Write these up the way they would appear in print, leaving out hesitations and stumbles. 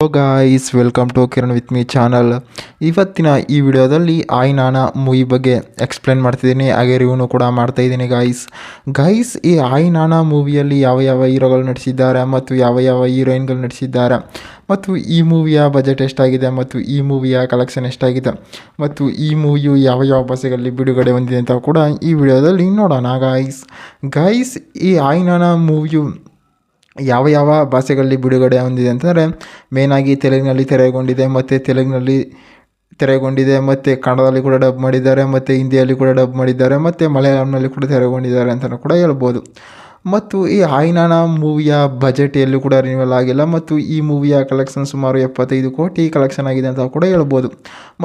Hello guys, welcome to Kiran with me channel. ಇವತ್ತಿನ ಈ ವಿಡಿಯೋದಲ್ಲಿ ಆಯ್ ನಾನಾ ಮೂವಿ ಬಗ್ಗೆ ಎಕ್ಸ್ಪ್ಲೇನ್ ಮಾಡ್ತಿದ್ದೀನಿ, ಹಾಗೆ ರಿವ್ಯೂನು ಕೂಡ ಮಾಡ್ತಾಯಿದ್ದೀನಿ ಗೈಸ್. ಈ ಆಯ್ ನಾನಾ ಮೂವಿಯಲ್ಲಿ ಯಾವ ಯಾವ ಹೀರೋಗಳು ನಟಿಸಿದ್ದಾರೆ ಮತ್ತು ಯಾವ ಯಾವ ಹೀರೋಯಿನ್ಗಳು ನಟಿಸಿದ್ದಾರೆ ಮತ್ತು ಈ ಮೂವಿಯ ಬಜೆಟ್ ಎಷ್ಟಾಗಿದೆ ಮತ್ತು ಈ ಮೂವಿಯ ಕಲೆಕ್ಷನ್ ಎಷ್ಟಾಗಿದೆ ಮತ್ತು ಈ ಮೂವಿಯು ಯಾವ ಯಾವ ಭಾಷೆಗಳಲ್ಲಿ ಬಿಡುಗಡೆ ಹೊಂದಿದೆ ಅಂತ ಕೂಡ ಈ ವಿಡಿಯೋದಲ್ಲಿ ನೋಡೋಣ ಗೈಸ್. ಈ ಆಯ್ ನಾನಾ ಮೂವಿಯು ಯಾವ ಯಾವ ಭಾಷೆಗಳಲ್ಲಿ ಬಿಡುಗಡೆ ಹೊಂದಿದೆ ಅಂತಂದರೆ ಮೇಯ್ನಾಗಿ ತೆಲುಗಿನಲ್ಲಿ ತೆರೆಗೊಂಡಿದೆ ಮತ್ತು ಕನ್ನಡದಲ್ಲಿ ಕೂಡ ಡಬ್ ಮಾಡಿದ್ದಾರೆ ಮತ್ತು ಹಿಂದಿಯಲ್ಲಿ ಕೂಡ ಡಬ್ ಮಾಡಿದ್ದಾರೆ ಮತ್ತು ಮಲಯಾಳಂನಲ್ಲಿ ಕೂಡ ತೆರೆಗೊಂಡಿದ್ದಾರೆ ಅಂತಲೂ ಕೂಡ ಹೇಳ್ಬೋದು. ಮತ್ತು ಈ ಆಯ್ ನಾನಾ ಮೂವಿಯ ಬಜೆಟ್ ಎಲ್ಲೂ ಕೂಡ ರಿನಿವಲ್ ಆಗಿಲ್ಲ ಮತ್ತು ಈ ಮೂವಿಯ ಕಲೆಕ್ಷನ್ ಸುಮಾರು 75 ಕೋಟಿ ಕಲೆಕ್ಷನ್ ಆಗಿದೆ ಅಂತ ಕೂಡ ಹೇಳ್ಬೋದು.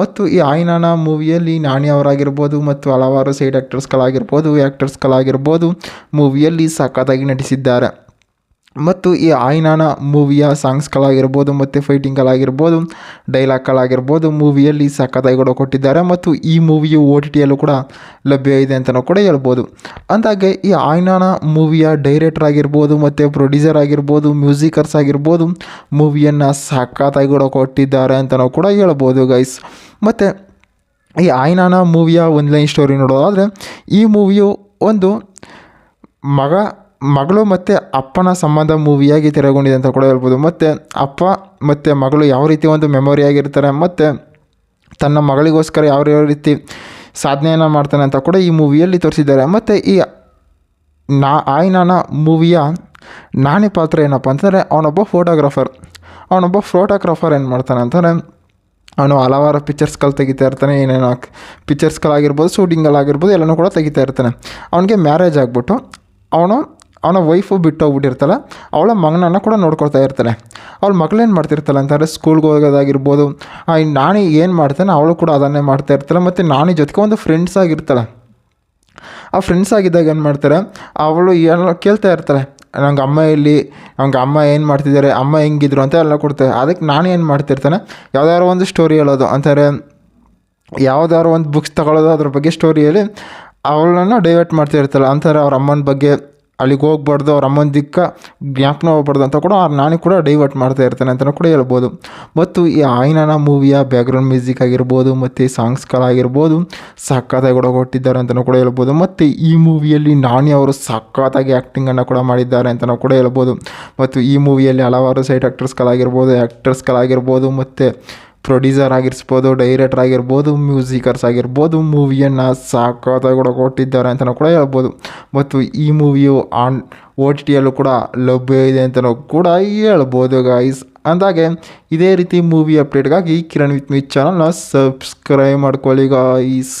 ಮತ್ತು ಈ ಆಯ್ ನಾನಾ ಮೂವಿಯಲ್ಲಿ ನಾನಿ ಅವರಾಗಿರ್ಬೋದು ಮತ್ತು ಹಲವಾರು ಸೈಡ್ ಆ್ಯಕ್ಟರ್ಸ್ಗಳಾಗಿರ್ಬೋದು ಮೂವಿಯಲ್ಲಿ ಸಖತ್ತಾಗಿ ನಟಿಸಿದ್ದಾರೆ. ಮತ್ತು ಈ ಆಯ್ ನಾನಾ ಮೂವಿಯ ಸಾಂಗ್ಸ್ಗಳಾಗಿರ್ಬೋದು ಮತ್ತು ಫೈಟಿಂಗ್ಗಳಾಗಿರ್ಬೋದು ಡೈಲಾಗ್ಗಳಾಗಿರ್ಬೋದು ಮೂವಿಯಲ್ಲಿ ಸಖತ್ತಾಗಿ ಕೂಡ ಕೊಟ್ಟಿದ್ದಾರೆ. ಮತ್ತು ಈ ಮೂವಿಯು OTTಯಲ್ಲೂ ಕೂಡ ಲಭ್ಯ ಇದೆ ಅಂತಲೂ ಕೂಡ ಹೇಳ್ಬೋದು. ಅಂದಾಗೆ ಈ ಆಯ್ ನಾನಾ ಮೂವಿಯ ಡೈರೆಕ್ಟರ್ ಆಗಿರ್ಬೋದು ಮತ್ತು ಪ್ರೊಡ್ಯೂಸರ್ ಆಗಿರ್ಬೋದು ಮ್ಯೂಸಿಕರ್ಸ್ ಆಗಿರ್ಬೋದು ಮೂವಿಯನ್ನು ಸಖತ್ತಾಗಿ ಕೂಡ ಕೊಟ್ಟಿದ್ದಾರೆ ಅಂತಲೂ ಕೂಡ ಹೇಳ್ಬೋದು ಗೈಸ್. ಮತ್ತು ಈ ಆಯ್ ನಾನಾ ಮೂವಿಯ ಒಂದು ಲೈನ್ ಸ್ಟೋರಿ ನೋಡೋದಾದರೆ ಈ ಮೂವಿಯು ಒಂದು ಮಗಳು ಮತ್ತು ಅಪ್ಪನ ಸಂಬಂಧ ಮೂವಿಯಾಗಿ ತೆರೆಗೊಂಡಿದೆ ಅಂತ ಕೂಡ ಹೇಳ್ಬೋದು. ಮತ್ತು ಅಪ್ಪ ಮತ್ತು ಮಗಳು ಯಾವ ರೀತಿ ಒಂದು ಮೆಮೊರಿಯಾಗಿರ್ತಾರೆ ಮತ್ತು ತನ್ನ ಮಗಳಿಗೋಸ್ಕರ ಯಾವ ರೀತಿ ಸಾಧನೆಯನ್ನು ಮಾಡ್ತಾನೆ ಅಂತ ಕೂಡ ಈ ಮೂವಿಯಲ್ಲಿ ತೋರಿಸಿದ್ದಾರೆ. ಮತ್ತು ಈ ಆಯ್ ನಾನಾ ಮೂವಿಯ ನಾನಿ ಪಾತ್ರ ಏನಪ್ಪ ಅಂತಂದರೆ ಅವನೊಬ್ಬ ಫೋಟೋಗ್ರಾಫರ್ ಏನು ಮಾಡ್ತಾನೆ ಅಂತಂದರೆ ಅವನು ಹಲವಾರು ಪಿಕ್ಚರ್ಸ್ಗಳು ತೆಗಿತಾ ಇರ್ತಾನೆ, ಏನೇನೋ ಪಿಕ್ಚರ್ಸ್ಗಳಾಗಿರ್ಬೋದು ಶೂಟಿಂಗ್ಗಳಾಗಿರ್ಬೋದು ಎಲ್ಲನೂ ಕೂಡ ತೆಗಿತಾ ಇರ್ತಾನೆ. ಅವನಿಗೆ ಮ್ಯಾರೇಜ್ ಆಗಿಬಿಟ್ಟು ಅವನ ವೈಫು ಬಿಟ್ಟೋಗ್ಬಿಟ್ಟಿರ್ತಾಳೆ, ಅವಳ ಮಗನನ್ನು ಕೂಡ ನೋಡ್ಕೊಳ್ತಾ ಇರ್ತಾನೆ. ಅವಳ ಮಗಳೇನು ಮಾಡ್ತಿರ್ತಾಳೆ ಅಂತಂದರೆ ಸ್ಕೂಲ್ಗೆ ಹೋಗೋದಾಗಿರ್ಬೋದು, ನಾನಿ ಏನು ಮಾಡ್ತಾನೆ ಅವಳು ಕೂಡ ಅದನ್ನೇ ಮಾಡ್ತಾ ಇರ್ತಾಳೆ. ಮತ್ತು ನಾನಿ ಜೊತೆಗೆ ಒಂದು ಫ್ರೆಂಡ್ಸ್ ಆಗಿರ್ತಾಳೆ. ಆ ಫ್ರೆಂಡ್ಸ್ ಆಗಿದ್ದಾಗ ಏನು ಮಾಡ್ತಾರೆ, ಅವಳು ಏನೋ ಕೇಳ್ತಾ ಇರ್ತಾಳೆ, ಅವ್ನಿಗೆ ಅಮ್ಮ ಏನು ಮಾಡ್ತಿದ್ದಾರೆ, ಅಮ್ಮ ಹೆಂಗಿದ್ರು ಅಂತ ಎಲ್ಲ ಕೊಡ್ತಾರೆ. ಅದಕ್ಕೆ ನಾನು ಏನು ಮಾಡ್ತಿರ್ತಾನೆ, ಯಾವುದಾದ್ರು ಒಂದು ಸ್ಟೋರಿ ಹೇಳೋದು ಅಂತಾರೆ, ಯಾವುದಾದ್ರು ಒಂದು ಬುಕ್ಸ್ ತಗೊಳ್ಳೋದು, ಅದ್ರ ಬಗ್ಗೆ ಸ್ಟೋರಿಯಲ್ಲಿ ಅವಳನ್ನು ಡೈವರ್ಟ್ ಮಾಡ್ತಿರ್ತಾಳೆ. ಅಂತಾರೆ ಅವ್ರ ಅಮ್ಮನ ಬಗ್ಗೆ ಅಲ್ಲಿಗೆ ಹೋಗ್ಬಾರ್ದು, ಅವ್ರ ಅಮ್ಮನ ಜ್ಞಾಪನ ಹೋಗ್ಬಾರ್ದು ಅಂತ ಕೂಡ ನಾನು ಕೂಡ ಡೈವರ್ಟ್ ಮಾಡ್ತಾ ಇರ್ತಾನೆ ಅಂತಲೂ ಕೂಡ ಹೇಳ್ಬೋದು. ಮತ್ತು ಈ ಆಯ್ ನಾನಾ ಮೂವಿಯ ಬ್ಯಾಕ್ಗ್ರೌಂಡ್ ಮ್ಯೂಸಿಕ್ ಆಗಿರ್ಬೋದು ಮತ್ತು ಸಾಂಗ್ಸ್ಗಳಾಗಿರ್ಬೋದು ಸಖತ್ತಾಗಿ ಕೂಡ ಕೊಟ್ಟಿದ್ದಾರೆ ಅಂತಲೂ ಕೂಡ ಹೇಳ್ಬೋದು. ಮತ್ತು ಈ ಮೂವಿಯಲ್ಲಿ ನಾನಿ ಅವರು ಸಖತ್ತಾಗಿ ಆ್ಯಕ್ಟಿಂಗನ್ನು ಕೂಡ ಮಾಡಿದ್ದಾರೆ ಅಂತಲೂ ಕೂಡ ಹೇಳ್ಬೋದು. ಮತ್ತು ಈ ಮೂವಿಯಲ್ಲಿ ಹಲವಾರು ಸೈಡ್ ಆ್ಯಕ್ಟರ್ಸ್ಗಳಾಗಿರ್ಬೋದು ಮತ್ತು ಪ್ರೊಡ್ಯೂಸರ್ ಆಗಿರ್ಬೋದು, ಡೈರೆಕ್ಟರ್ ಆಗಿರ್ಬೋದು, ಮ್ಯೂಸಿಕರ್ಸ್ ಆಗಿರ್ಬೋದು ಮೂವಿಯನ್ನು ಸಖತ್ತಾಗಿ ಕೂಡ ಕೊಟ್ಟಿದ್ದಾರೆ ಅಂತಲೂ ಕೂಡ ಹೇಳ್ಬೋದು. ಮತ್ತು ಈ ಮೂವಿಯು OTTಯಲ್ಲೂ ಕೂಡ ಲಭ್ಯ ಇದೆ ಅಂತಲೂ ಕೂಡ ಹೇಳ್ಬೋದು ಗೈಸ್. ಅಂದಾಗೆ ಇದೇ ರೀತಿ ಮೂವಿ ಅಪ್ಡೇಟ್ಗಾಗಿ ಕಿರಣ್ ವಿತ್ ಮೀ ಚಾನಲ್ನ ಸಬ್ಸ್ಕ್ರೈಬ್ ಮಾಡ್ಕೊಳ್ಳಿ ಗೈಸ್.